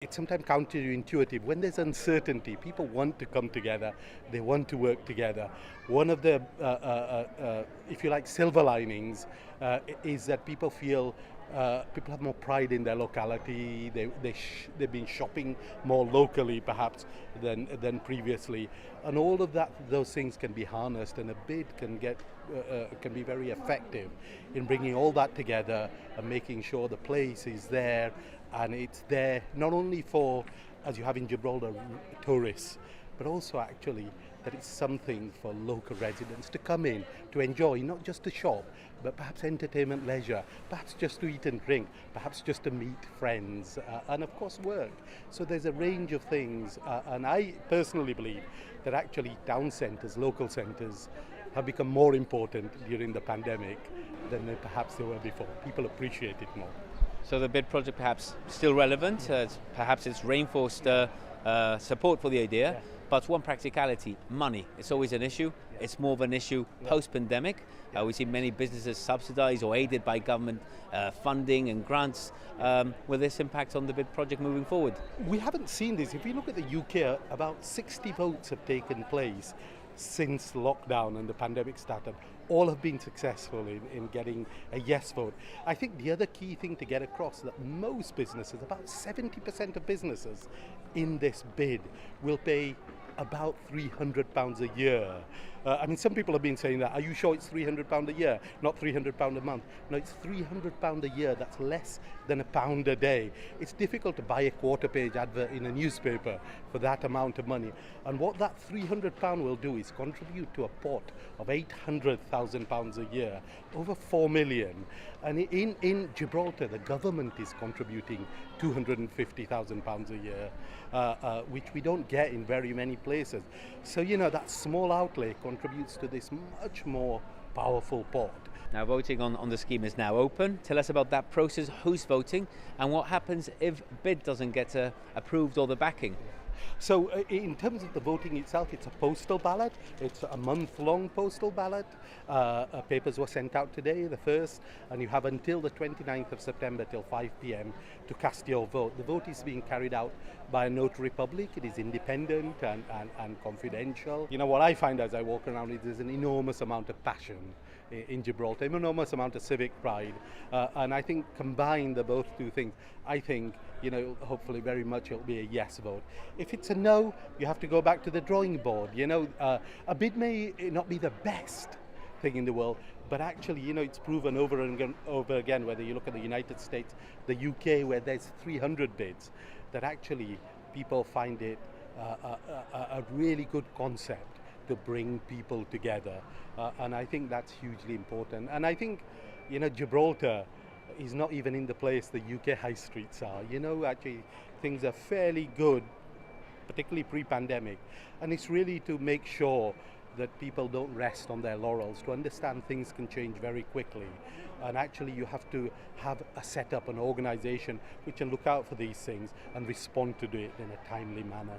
It's sometimes counterintuitive. When there's uncertainty, people want to come together, they want to work together. One of the, if you like, silver linings is that people feel people have more pride in their locality. They've been shopping more locally, perhaps, than previously, and all of those things can be harnessed, and a bid can be very effective in bringing all that together and making sure the place is there, and it's there not only for, as you have in Gibraltar, tourists, but also actually that it's something for local residents to come in, to enjoy, not just to shop, but perhaps entertainment, leisure, perhaps just to eat and drink, perhaps just to meet friends, and of course work. So there's a range of things, and I personally believe that actually town centres, local centres, have become more important during the pandemic than perhaps they were before. People appreciate it more. So the bid project perhaps still relevant, perhaps it's reinforced support for the idea, but one practicality, money. It's always an issue. It's more of an issue post-pandemic. We see many businesses subsidised or aided by government funding and grants. Will this impact on the bid project moving forward? We haven't seen this. If you look at the UK, about 60 votes have taken place since lockdown and the pandemic started. All have been successful in getting a yes vote. I think the other key thing to get across is that most businesses, about 70% of businesses in this bid, will pay about £300 a year. I mean, some people have been saying that. Are you sure it's £300 a year, not £300 a month? No, it's £300 a year. That's less than £1 a day. It's difficult to buy a quarter-page advert in a newspaper for that amount of money. And what that £300 will do is contribute to a pot of £800,000 a year, over 4 million. And in Gibraltar, the government is contributing £250,000 a year, which we don't get in very many places. So, that small outlay contributes to this much more powerful pot. Now, voting on the scheme is now open. Tell us about that process, who's voting, and what happens if bid doesn't get approved or the backing. So in terms of the voting itself, it's a postal ballot. It's a month-long postal ballot. Papers were sent out today, the 1st, and you have until the 29th of September till 5 p.m. to cast your vote. The vote is being carried out by a notary public. It is independent and confidential. What I find as I walk around is there's an enormous amount of passion in Gibraltar, an enormous amount of civic pride, and I think combine both two things, I think, hopefully very much it'll be a yes vote. If it's a no, you have to go back to the drawing board. A bid may not be the best thing in the world, but actually, it's proven over and over again, whether you look at the United States, the UK, where there's 300 bids, that actually people find it a really good concept to bring people together, and I think that's hugely important. And I think, Gibraltar is not even in the place the UK high streets are. Actually things are fairly good, particularly pre-pandemic, and it's really to make sure that people don't rest on their laurels, to understand things can change very quickly, and actually you have to have a setup, an organization which can look out for these things and respond to it in a timely manner.